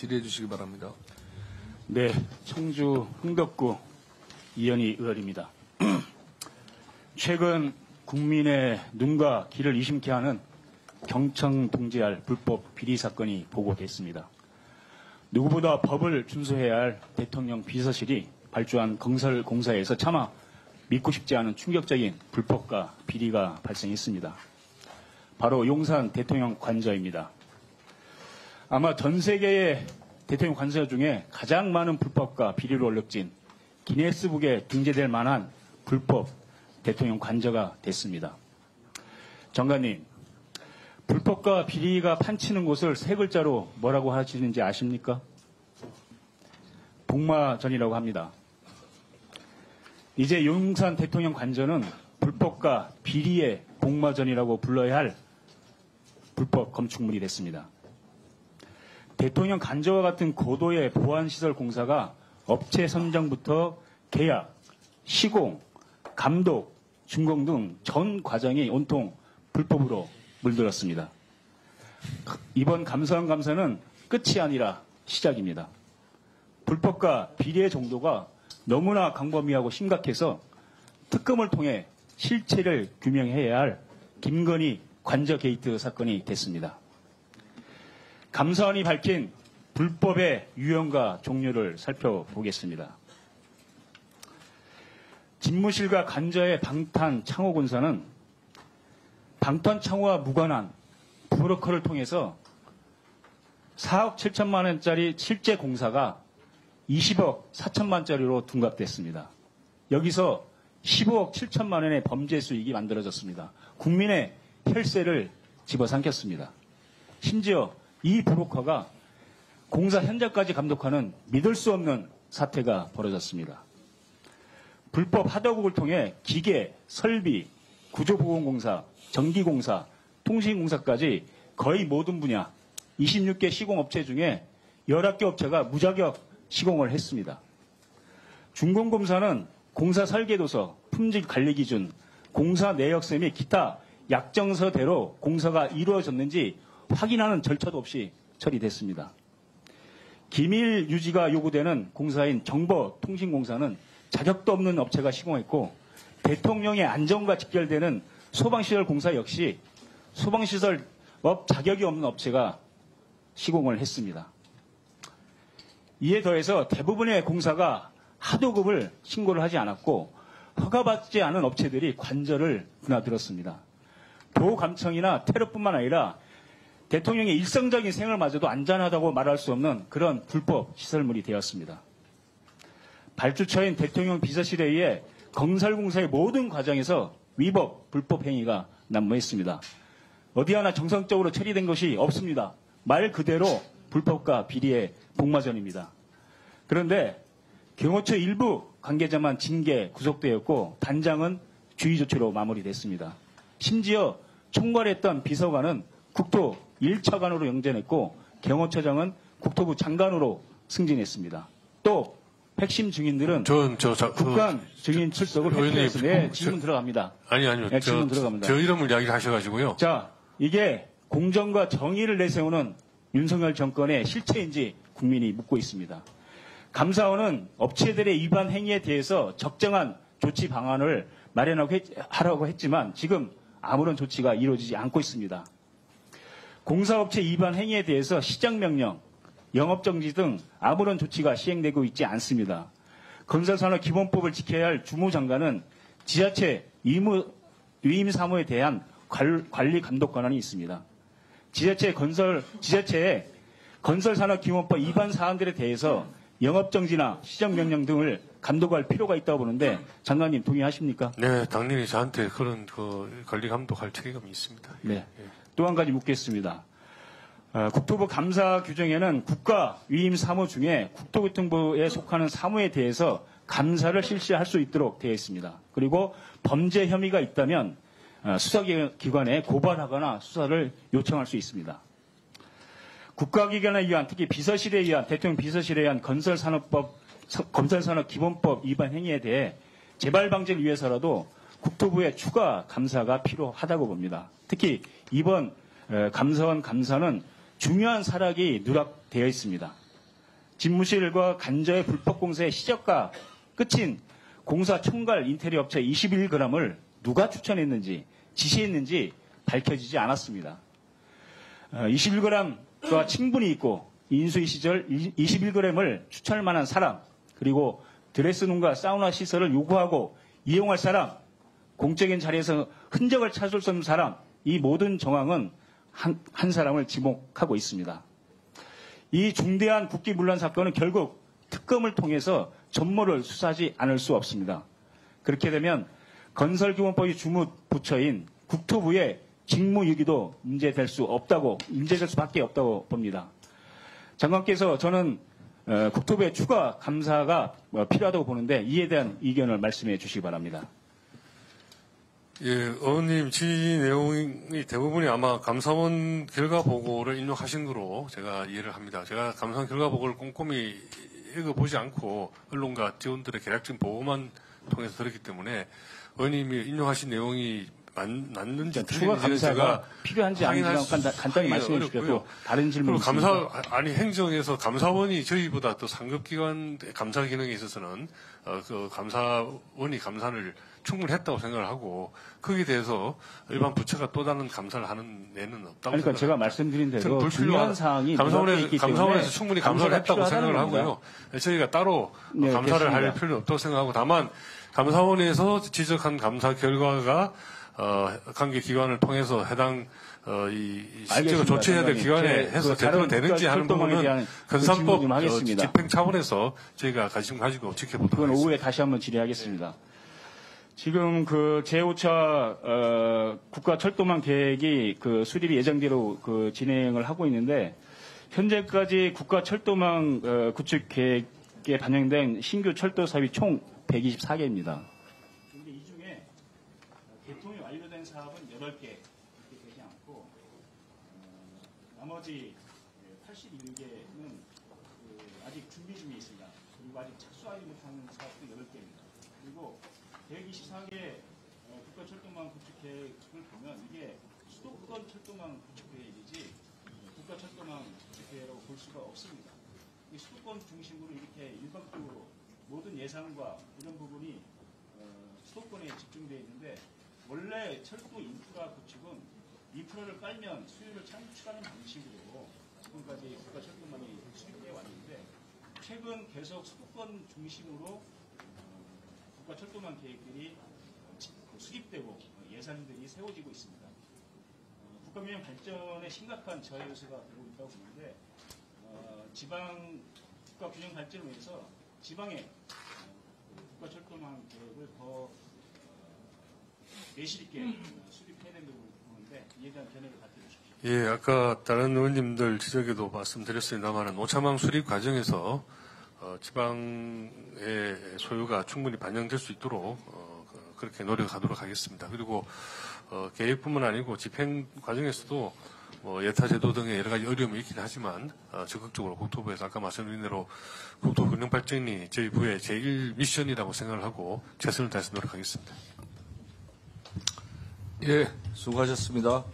질의해 주시기 바랍니다. 네, 청주 흥덕구 이현희 의원입니다. 최근 국민의 눈과 귀를 이심케 하는 경청 동지알 불법 비리 사건이 보고됐습니다. 누구보다 법을 준수해야 할 대통령 비서실이 발주한 건설공사에서 차마 믿고 싶지 않은 충격적인 불법과 비리가 발생했습니다. 바로 용산 대통령 관저입니다. 아마 전 세계의 대통령 관저 중에 가장 많은 불법과 비리로 얼룩진 기네스북에 등재될 만한 불법 대통령 관저가 됐습니다. 정관님, 불법과 비리가 판치는 곳을 세 글자로 뭐라고 하시는지 아십니까? 복마전이라고 합니다. 이제 용산 대통령 관저는 불법과 비리의 복마전이라고 불러야 할 불법 건축물이 됐습니다. 대통령 관저와 같은 고도의 보안시설 공사가 업체 선정부터 계약, 시공, 감독, 준공 등 전 과정이 온통 불법으로 물들었습니다. 이번 감사원 감사는 끝이 아니라 시작입니다. 불법과 비리의 정도가 너무나 광범위하고 심각해서 특검을 통해 실체를 규명해야 할 김건희 관저 게이트 사건이 됐습니다. 감사원이 밝힌 불법의 유형과 종류를 살펴보겠습니다. 집무실과 관저의 방탄 창호 공사는 방탄 창호와 무관한 브로커를 통해서 4억 7천만 원짜리 실제 공사가 20억 4천만 원짜리로 둔갑됐습니다. 여기서 15억 7천만 원의 범죄 수익이 만들어졌습니다. 국민의 혈세를 집어삼켰습니다. 심지어 이 브로커가 공사 현장까지 감독하는 믿을 수 없는 사태가 벌어졌습니다. 불법 하도국을 통해 기계, 설비, 구조보건공사, 전기공사, 통신공사까지 거의 모든 분야 26개 시공업체 중에 11개 업체가 무자격 시공을 했습니다. 준공검사는 공사 설계도서, 품질 관리 기준, 공사 내역서 및 기타 약정서대로 공사가 이루어졌는지 확인하는 절차도 없이 처리됐습니다. 기밀 유지가 요구되는 공사인 정보통신공사는 자격도 없는 업체가 시공했고 대통령의 안전과 직결되는 소방시설 공사 역시 소방시설업 자격이 없는 업체가 시공을 했습니다. 이에 더해서 대부분의 공사가 하도급을 신고를 하지 않았고 허가받지 않은 업체들이 관저를 드나들었습니다. 도감청이나 테러뿐만 아니라 대통령의 일상적인 생활마저도 안전하다고 말할 수 없는 그런 불법 시설물이 되었습니다. 발주처인 대통령 비서실에 의해 건설공사의 모든 과정에서 위법, 불법 행위가 난무했습니다. 어디 하나 정상적으로 처리된 것이 없습니다. 말 그대로 불법과 비리의 복마전입니다. 그런데 경호처 일부 관계자만 징계, 구속되었고 단장은 주의 조치로 마무리됐습니다. 심지어 총괄했던 비서관은 국토 1차관으로 영전했고 경호처장은 국토부 장관으로 승진했습니다. 또 핵심 증인들은 국감 증인 출석을 회피해서 질문 들어갑니다. 아니요. 네, 질문 들어갑니다. 저 이름을 이야기하셔가지고요. 자, 이게 공정과 정의를 내세우는 윤석열 정권의 실체인지 국민이 묻고 있습니다. 감사원은 업체들의 위반 행위에 대해서 적정한 조치 방안을 마련하라고 했지만 지금 아무런 조치가 이루어지지 않고 있습니다. 공사업체 위반 행위에 대해서 시정명령, 영업정지 등 아무런 조치가 시행되고 있지 않습니다. 건설산업기본법을 지켜야 할 주무장관은 지자체 위임 사무에 대한 관리 감독 권한이 있습니다. 지자체의 건설산업기본법 위반 사항들에 대해서 영업정지나 시정명령 등을 감독할 필요가 있다고 보는데 장관님 동의하십니까? 네, 당연히 저한테 그런 관리 감독할 책임이 있습니다. 네. 예. 또 한 가지 묻겠습니다. 국토부 감사 규정에는 국가 위임 사무 중에 국토교통부에 속하는 사무에 대해서 감사를 실시할 수 있도록 되어 있습니다. 그리고 범죄 혐의가 있다면 수사기관에 고발하거나 수사를 요청할 수 있습니다. 국가기관에 의한 특히 비서실에 의한 대통령 비서실에 의한 건설산업기본법 위반 행위에 대해 재발 방지를 위해서라도 국토부의 추가 감사가 필요하다고 봅니다. 특히 이번 감사원 감사는 중요한 사락이 누락되어 있습니다. 집무실과 간저의 불법 공사의 시작과 끝인 공사 총괄 인테리어 업체 21g을 누가 추천했는지 지시했는지 밝혀지지 않았습니다. 21g과 친분이 있고 인수위 시절 21g을 추천할 만한 사람, 그리고 드레스룸과 사우나 시설을 요구하고 이용할 사람, 공적인 자리에서 흔적을 찾을 수 없는 사람, 이 모든 정황은 한 사람을 지목하고 있습니다. 이 중대한 국기문란 사건은 결국 특검을 통해서 전모를 수사하지 않을 수 없습니다. 그렇게 되면 건설기본법이 주무부처인 국토부의 직무유기도 문제될 수밖에 없다고 봅니다. 장관께서 저는 국토부의 추가 감사가 필요하다고 보는데 이에 대한 의견을 말씀해 주시기 바랍니다. 예, 의원님 질의 내용이 대부분이 아마 감사원 결과 보고를 인용하신 거로 제가 이해를 합니다. 제가 감사원 결과 보고를 꼼꼼히 읽어보지 않고 언론과 지원들의 개략적인 보고만 통해서 들었기 때문에 의원님이 인용하신 내용이 맞는지 추가 감사가 필요한지 아닌지 간단히 말씀해 주시고 다른 질문 있습니까? 행정에서 감사원이 저희보다 또 상급기관 감사 기능에 있어서는 그 감사원이 감사를 충분히 했다고 생각을 하고 거기에 대해서 일반 부처가 또 다른 감사를 하는 내는 없다고 그러니까 제가 말씀드린 대로 중요한 사항이 감사원에서 충분히 감사를 했다고 생각을 하고요. 저희가 따로 감사를 할 필요는 없다고 생각하고 다만 감사원에서 지적한 감사 결과가 관계 기관을 통해서 해당 실제로 조치해야 될 기관에 해서 제대로 되는지 하는 부분은 건설법 집행 차원에서 저희가 관심 가지고 지켜보도록 그건 하겠습니다. 오후에 다시 한번 질의하겠습니다. 지금 그 제5차 국가철도망 계획이 그 수립이 예정대로 그 진행을 하고 있는데 현재까지 국가철도망 구축 계획에 반영된 신규 철도 사업이 총 124개입니다. 근데 이 중에 개통이 완료된 사업은 8개 되지 않고 나머지 81개는 아직 준비 중에 있습니다. 그리고 아직 착수하지 못하는 사업도 8개입니다. 그리고 124개 국가철도망 구축 계획을 보면 이게 수도권 철도망 구축 계획이지 국가철도망 구축 계획이라고 볼 수가 없습니다. 이 수도권 중심으로 이렇게 일방적으로 모든 예산과 이런 부분이 수도권에 집중되어 있는데 원래 철도 인프라 구축은 인프라를 깔면 수요를 창출하는 방식으로 지금까지 국가철도망이 수립되어 왔는데 최근 계속 수도권 중심으로 국가철도망 계획들이 수립되고 예산들이 세워지고 있습니다. 국가균형 발전에 심각한 저하 요소가 되고 있다고 보는데 지방 국가균형 발전을 위해서 지방의 국가철도망 계획을 더 내실 있게 수립해야 된다고 보는데 이에 대한 견해를 밝혀주십시오. 예, 아까 다른 의원님들 지적에도 말씀드렸습니다만 오차망 수립 과정에서 지방의 소유가 충분히 반영될 수 있도록 그렇게 노력하도록 하겠습니다. 그리고 계획뿐만 아니고 집행 과정에서도 예타 제도 등의 여러 가지 어려움이 있긴 하지만 적극적으로 국토부에서 아까 말씀드린 대로 국토 균형 발전이 저희 부의 제1 미션이라고 생각을 하고 최선을 다해서 노력하겠습니다. 예, 수고하셨습니다.